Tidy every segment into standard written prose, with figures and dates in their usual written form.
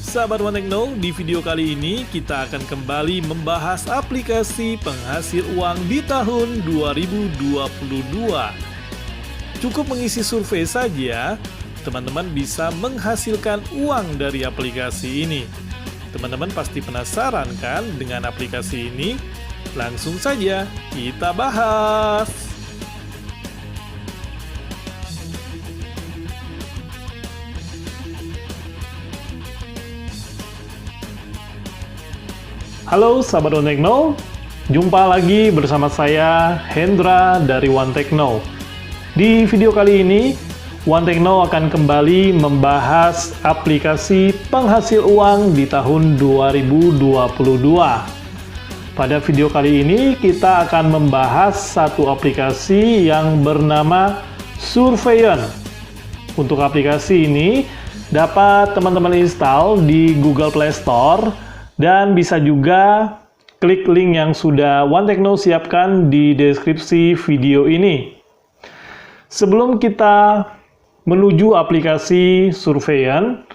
Sahabat OneTechno, di video kali ini kita akan kembali membahas aplikasi penghasil uang di tahun 2022. Cukup mengisi survei saja, teman-teman bisa menghasilkan uang dari aplikasi ini. Teman-teman pasti penasaran kan dengan aplikasi ini? Langsung saja kita bahas. Halo sahabat OneTechno, jumpa lagi bersama saya Hendra dari OneTechno. Di video kali ini, OneTechno akan kembali membahas aplikasi penghasil uang di tahun 2022. Pada video kali ini, kita akan membahas satu aplikasi yang bernama Surveyon. Untuk aplikasi ini, dapat teman-teman install di Google Play Store, dan bisa juga klik link yang sudah OneTechno siapkan di deskripsi video ini. Sebelum kita menuju aplikasi Surveyon,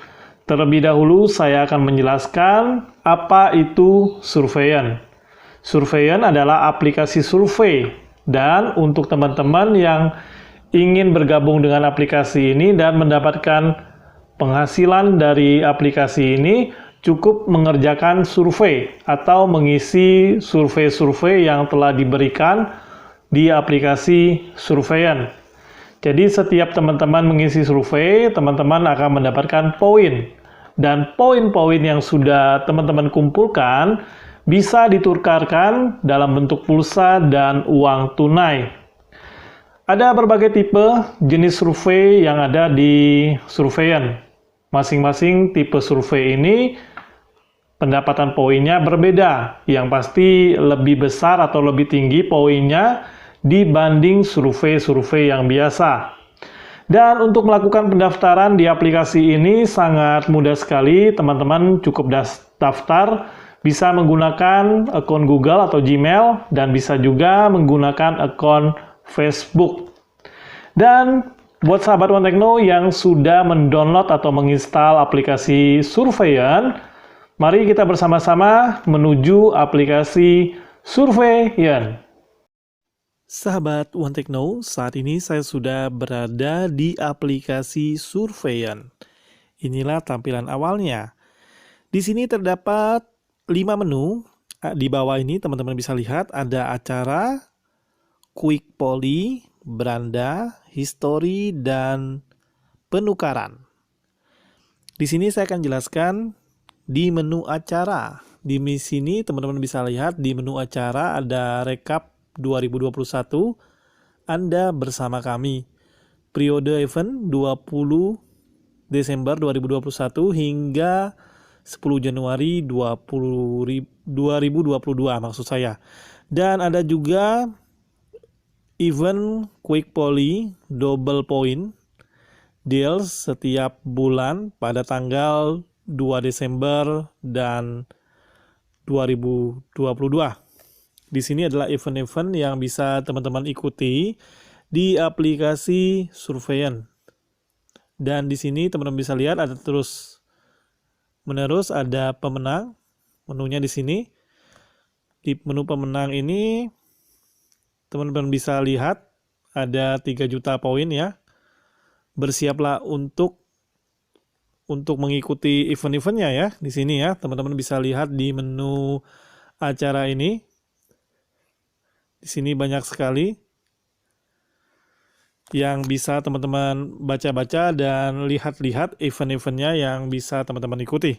terlebih dahulu saya akan menjelaskan apa itu Surveyon. Surveyon adalah aplikasi survei, dan untuk teman-teman yang ingin bergabung dengan aplikasi ini dan mendapatkan penghasilan dari aplikasi ini, cukup mengerjakan survei atau mengisi survei-survei yang telah diberikan di aplikasi Surveyon. Jadi setiap teman-teman mengisi survei, teman-teman akan mendapatkan poin. Dan poin-poin yang sudah teman-teman kumpulkan bisa ditukarkan dalam bentuk pulsa dan uang tunai. Ada berbagai tipe jenis survei yang ada di Surveyon. Masing-masing tipe survei ini pendapatan poinnya berbeda, yang pasti lebih besar atau lebih tinggi poinnya dibanding survei-survei yang biasa. Dan untuk melakukan pendaftaran di aplikasi ini sangat mudah sekali, teman-teman cukup daftar, bisa menggunakan akun Google atau Gmail, dan bisa juga menggunakan akun Facebook. Dan buat sahabat OneTechno yang sudah mendownload atau menginstal aplikasi Surveyon, mari kita bersama-sama menuju aplikasi Surveyon. Sahabat OneTechno, saat ini saya sudah berada di aplikasi Surveyon. Inilah tampilan awalnya. Di sini terdapat 5 menu. Di bawah ini teman-teman bisa lihat ada acara, quick poly, beranda, history, dan penukaran. Di sini saya akan jelaskan di menu acara. Di sini teman-teman bisa lihat di menu acara ada rekap 2021. Anda bersama kami. Periode event 20 Desember 2021 hingga 10 Januari 2022 maksud saya. Dan ada juga event quick poly double point deals setiap bulan pada tanggal 2 Desember dan 2022. Di sini adalah event-event yang bisa teman-teman ikuti di aplikasi Surveyon. Dan di sini teman-teman bisa lihat ada terus menerus ada pemenang, menunya di sini. Di menu pemenang ini teman-teman bisa lihat ada 3 juta poin ya. Bersiaplah untuk mengikuti event-eventnya ya. Di sini ya, teman-teman bisa lihat di menu acara ini. Di sini banyak sekali yang bisa teman-teman baca-baca dan lihat-lihat event-eventnya yang bisa teman-teman ikuti.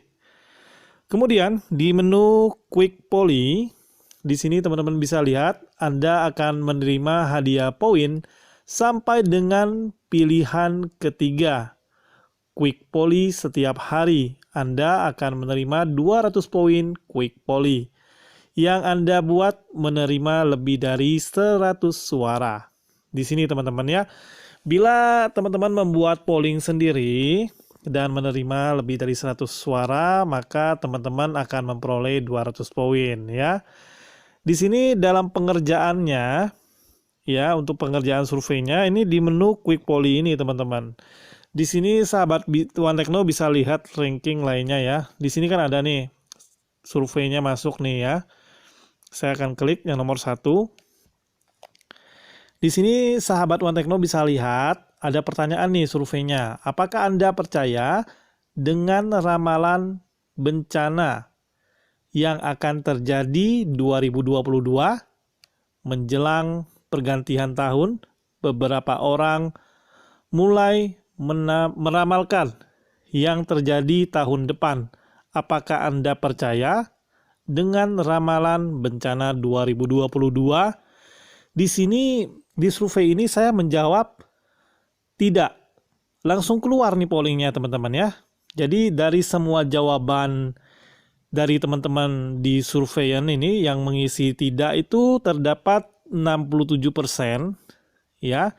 Kemudian di menu quick poly, di sini teman-teman bisa lihat Anda akan menerima hadiah poin sampai dengan pilihan ketiga. Quick poly setiap hari, Anda akan menerima 200 poin quick poly. Yang Anda buat menerima lebih dari 100 suara. Di sini teman-teman ya, bila teman-teman membuat polling sendiri dan menerima lebih dari 100 suara, maka teman-teman akan memperoleh 200 poin ya. Di sini dalam pengerjaannya, ya untuk pengerjaan surveinya, ini di menu quick poly ini teman-teman. Di sini sahabat One Techno bisa lihat ranking lainnya ya. Di sini kan ada nih surveinya masuk nih ya. Saya akan klik yang nomor 1. Di sini sahabat One Techno bisa lihat ada pertanyaan nih surveinya. Apakah Anda percaya dengan ramalan bencana yang akan terjadi 2022 menjelang pergantian tahun? Beberapa orang mulai meramalkan yang terjadi tahun depan. Apakah Anda percaya dengan ramalan bencana 2022? Di sini, di survei ini saya menjawab tidak. Langsung keluar nih pollingnya teman-teman ya. Jadi dari semua jawaban dari teman-teman di surveian ini yang mengisi tidak itu terdapat 67% ya,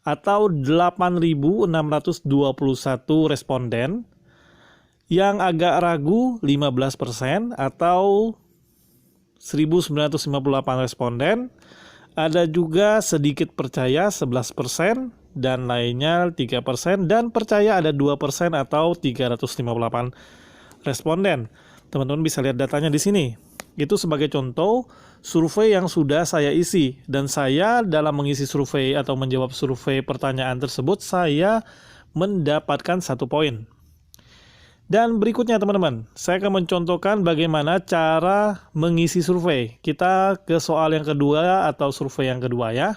atau 8.621 responden. Yang agak ragu 15% atau 1.958 responden. Ada juga sedikit percaya 11% dan lainnya 3%, dan percaya ada 2% atau 358 responden. Teman-teman bisa lihat datanya di sini. Itu sebagai contoh survei yang sudah saya isi, dan saya dalam mengisi survei atau menjawab survei pertanyaan tersebut saya mendapatkan 1 poin. Dan berikutnya teman-teman, saya akan mencontohkan bagaimana cara mengisi survei. Kita ke soal yang kedua atau survei yang kedua ya.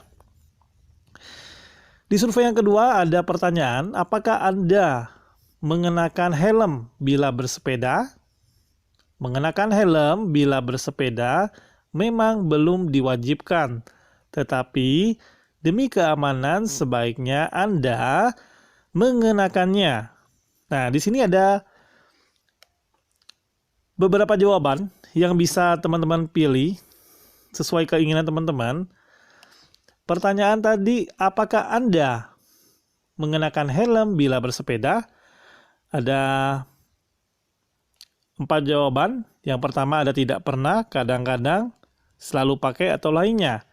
Di survei yang kedua ada pertanyaan, apakah Anda mengenakan helm bila bersepeda? Mengenakan helm bila bersepeda memang belum diwajibkan, tetapi demi keamanan sebaiknya Anda mengenakannya. Nah, di sini ada beberapa jawaban yang bisa teman-teman pilih sesuai keinginan teman-teman. Pertanyaan tadi, apakah Anda mengenakan helm bila bersepeda? Ada 4 jawaban. Yang pertama ada tidak pernah, kadang-kadang, selalu pakai, atau lainnya.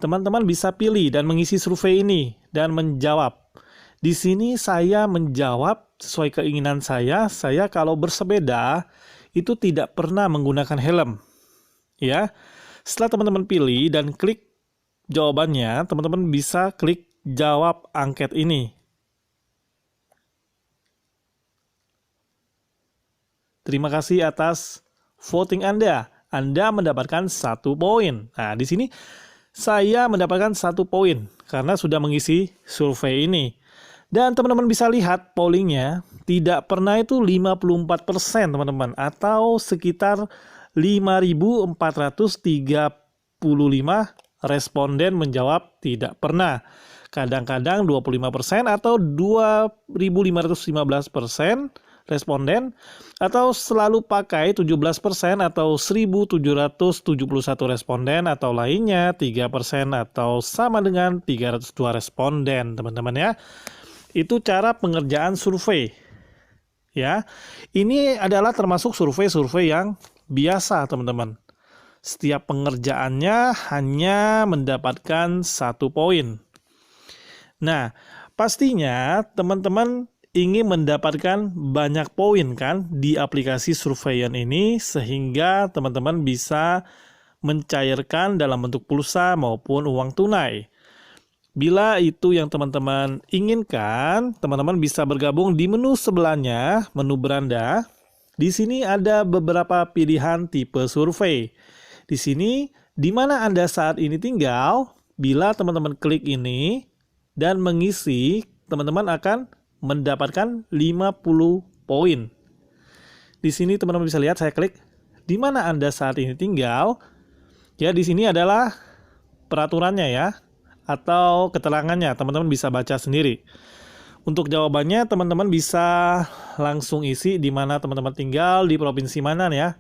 Teman-teman bisa pilih dan mengisi survei ini dan menjawab. Di sini saya menjawab sesuai keinginan saya. Saya kalau bersepeda itu tidak pernah menggunakan helm. Ya. Setelah teman-teman pilih dan klik jawabannya, teman-teman bisa klik jawab angket ini. Terima kasih atas voting Anda. Anda mendapatkan 1 poin. Nah, di sini saya mendapatkan 1 poin karena sudah mengisi survei ini. Dan teman-teman bisa lihat pollingnya, tidak pernah itu 54% teman-teman, atau sekitar 5.435 responden menjawab tidak pernah. Kadang-kadang 25% atau 2.515% responden, atau selalu pakai 17% atau 1.771 responden, atau lainnya 3% atau sama dengan 302 responden teman-teman ya. Itu cara pengerjaan survei. Ya. Ini adalah termasuk survei-survei yang biasa, teman-teman. Setiap pengerjaannya hanya mendapatkan 1 poin. Nah, pastinya teman-teman ingin mendapatkan banyak poin kan di aplikasi surveian ini, sehingga teman-teman bisa mencairkan dalam bentuk pulsa maupun uang tunai. Bila itu yang teman-teman inginkan, teman-teman bisa bergabung di menu sebelahnya, menu beranda. Di sini ada beberapa pilihan tipe survei. Di sini, di mana Anda saat ini tinggal, bila teman-teman klik ini dan mengisi, teman-teman akan mendapatkan 50 poin. Di sini teman-teman bisa lihat, saya klik di mana Anda saat ini tinggal. Ya, di sini adalah peraturannya ya, atau keterangannya, teman-teman bisa baca sendiri. Untuk jawabannya teman-teman bisa langsung isi di mana teman-teman tinggal, di provinsi mana ya.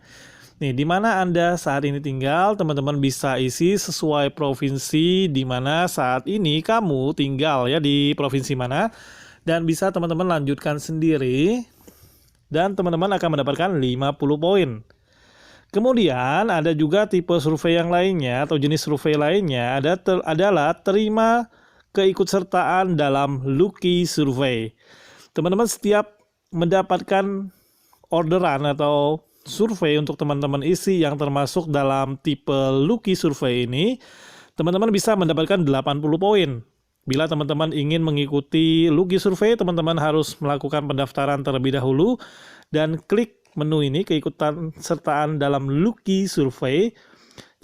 Nih, di mana Anda saat ini tinggal, teman-teman bisa isi sesuai provinsi di mana saat ini kamu tinggal ya, di provinsi mana, dan bisa teman-teman lanjutkan sendiri dan teman-teman akan mendapatkan 50 poin. Kemudian ada juga tipe survei yang lainnya atau jenis survei lainnya adalah terima keikutsertaan dalam Lucky Survey. Teman-teman setiap mendapatkan orderan atau survei untuk teman-teman isi yang termasuk dalam tipe Lucky Survey ini, teman-teman bisa mendapatkan 80 poin. Bila teman-teman ingin mengikuti Lucky Survey, teman-teman harus melakukan pendaftaran terlebih dahulu dan klik menu ini, keikutsan sertaan dalam Lucky Survey.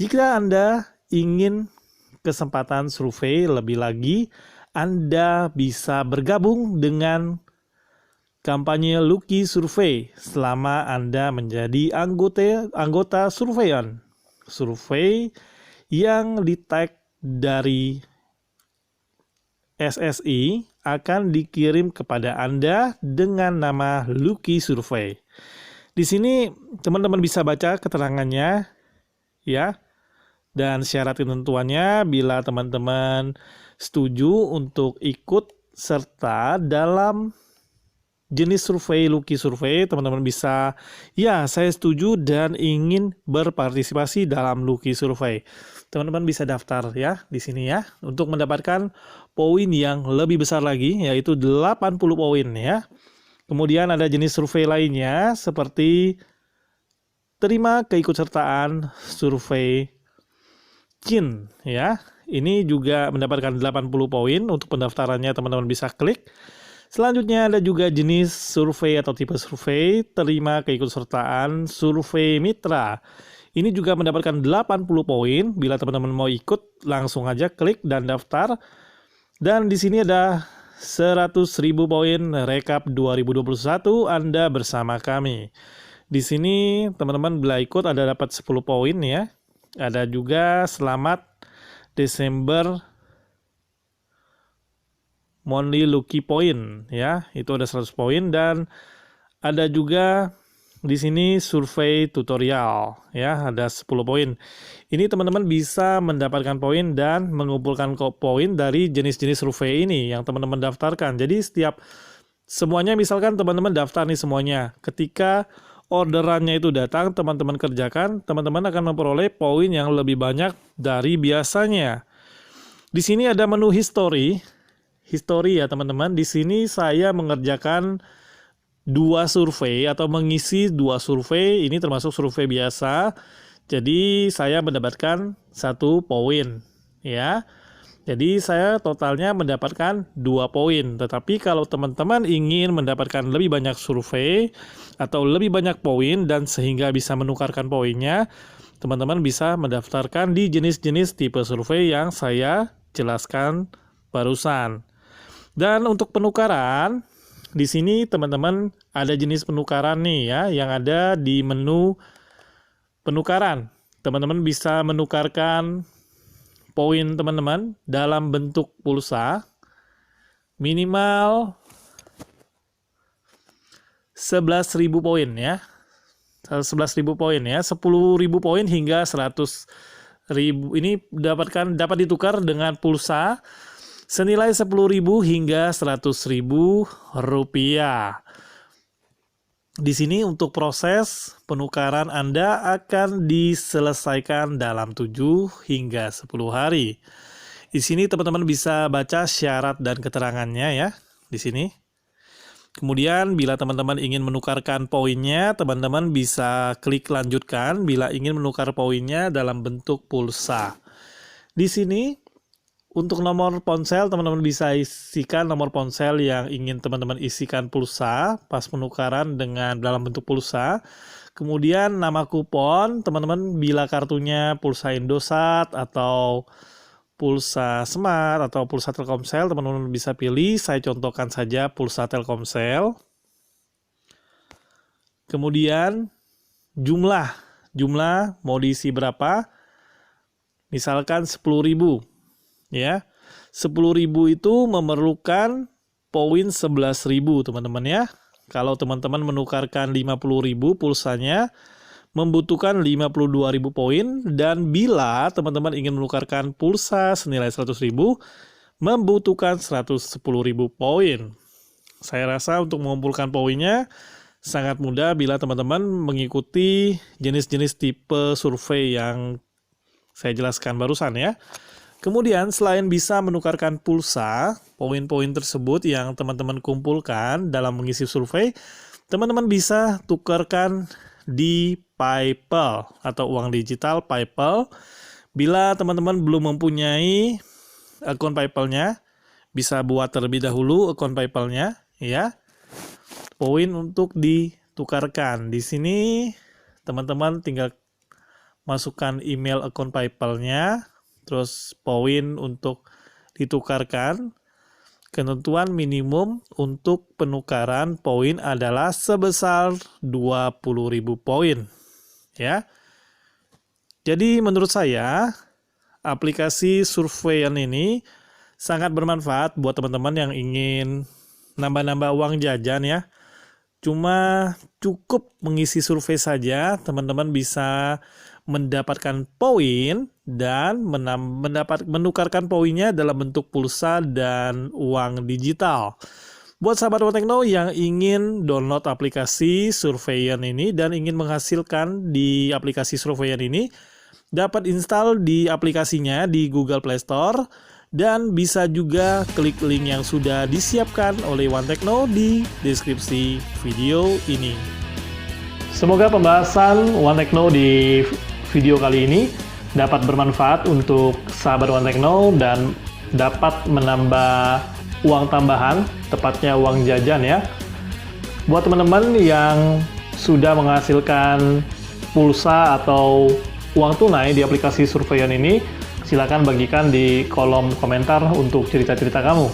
Jika Anda ingin kesempatan survei lebih lagi, Anda bisa bergabung dengan kampanye Lucky Survey selama Anda menjadi anggota surveian. Survei yang di-tag dari SSI akan dikirim kepada Anda dengan nama Lucky Survey. Di sini teman-teman bisa baca keterangannya ya. Dan syarat ketentuannya, bila teman-teman setuju untuk ikut serta dalam jenis survei Lucky Survey, teman-teman bisa, ya saya setuju dan ingin berpartisipasi dalam Lucky Survey. Teman-teman bisa daftar ya di sini ya, untuk mendapatkan poin yang lebih besar lagi, yaitu 80 poin ya. Kemudian ada jenis survei lainnya, seperti terima keikutsertaan survei Kin ya. Ini juga mendapatkan 80 poin. Untuk pendaftarannya teman-teman bisa klik. Selanjutnya ada juga jenis survei atau tipe survei terima keikutsertaan survei mitra. Ini juga mendapatkan 80 poin. Bila teman-teman mau ikut, langsung aja klik dan daftar. Dan di sini ada 100.000 poin rekap 2021 Anda bersama kami. Di sini teman-teman bila ikut ada dapat 10 poin ya. Ada juga selamat Desember Monthly Lucky Point ya, itu ada 100 poin. Dan ada juga di sini survei tutorial ya, ada 10 poin. Ini teman-teman bisa mendapatkan poin dan mengumpulkan poin dari jenis-jenis survei ini yang teman-teman daftarkan. Jadi setiap semuanya, misalkan teman-teman daftar nih semuanya, ketika orderannya itu datang, teman-teman kerjakan, teman-teman akan memperoleh poin yang lebih banyak dari biasanya. Di sini ada menu history ya teman-teman. Di sini saya mengerjakan 2 survei atau mengisi 2 survei, ini termasuk survei biasa. Jadi saya mendapatkan 1 poin ya. Jadi saya totalnya mendapatkan 2 poin. Tetapi kalau teman-teman ingin mendapatkan lebih banyak survei atau lebih banyak poin dan sehingga bisa menukarkan poinnya, teman-teman bisa mendaftarkan di jenis-jenis tipe survei yang saya jelaskan barusan. Dan untuk penukaran, di sini teman-teman ada jenis penukaran nih ya, yang ada di menu penukaran. Teman-teman bisa menukarkan poin teman-teman dalam bentuk pulsa minimal 11.000 poin ya. 11.000 poin ya, 10.000 poin hingga 100.000. Ini dapat ditukar dengan pulsa senilai 10.000 hingga 100.000 rupiah. Di sini untuk proses penukaran Anda akan diselesaikan dalam 7 hingga 10 hari. Di sini teman-teman bisa baca syarat dan keterangannya ya, di sini. Kemudian bila teman-teman ingin menukarkan poinnya, teman-teman bisa klik lanjutkan bila ingin menukar poinnya dalam bentuk pulsa. Di sini untuk nomor ponsel, teman-teman bisa isikan nomor ponsel yang ingin teman-teman isikan pulsa pas penukaran dengan dalam bentuk pulsa. Kemudian nama kupon, teman-teman bila kartunya pulsa Indosat atau pulsa Smart atau pulsa Telkomsel, teman-teman bisa pilih. Saya contohkan saja pulsa Telkomsel. Kemudian jumlah mau diisi berapa? Misalkan 10.000. Ya, 10.000 itu memerlukan poin 11.000 teman-teman ya. Kalau teman-teman menukarkan 50.000 pulsanya membutuhkan 52.000 poin, dan bila teman-teman ingin menukarkan pulsa senilai 100.000 membutuhkan 110.000 poin. Saya rasa untuk mengumpulkan poinnya sangat mudah bila teman-teman mengikuti jenis-jenis tipe survei yang saya jelaskan barusan ya. Kemudian selain bisa menukarkan pulsa, poin-poin tersebut yang teman-teman kumpulkan dalam mengisi survei, teman-teman bisa tukarkan di PayPal atau uang digital PayPal. Bila teman-teman belum mempunyai akun PayPal-nya, bisa buat terlebih dahulu akun PayPal-nya, ya. Poin untuk ditukarkan. Di sini teman-teman tinggal masukkan email akun PayPal-nya, terus poin untuk ditukarkan. Ketentuan minimum untuk penukaran poin adalah sebesar 20.000 poin, ya. Jadi menurut saya aplikasi surveian ini sangat bermanfaat buat teman-teman yang ingin nambah-nambah uang jajan, ya. Cuma cukup mengisi survei saja, teman-teman bisa mendapatkan poin dan menukarkan poinnya dalam bentuk pulsa dan uang digital. Buat sahabat One Techno yang ingin download aplikasi surveian ini dan ingin menghasilkan di aplikasi surveian ini, dapat install di aplikasinya di Google Play Store dan bisa juga klik link yang sudah disiapkan oleh One Techno di deskripsi video ini. Semoga pembahasan One Techno di video kali ini dapat bermanfaat untuk sahabat One Techno dan dapat menambah uang tambahan, tepatnya uang jajan, ya. Buat teman-teman yang sudah menghasilkan pulsa atau uang tunai di aplikasi surveian ini, silakan bagikan di kolom komentar untuk cerita-cerita kamu.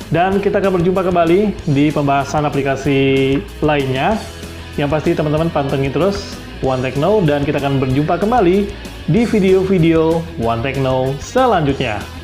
Dan kita akan berjumpa kembali di pembahasan aplikasi lainnya. Yang pasti teman-teman pantengin terus One Techno dan kita akan berjumpa kembali di video-video One Techno selanjutnya.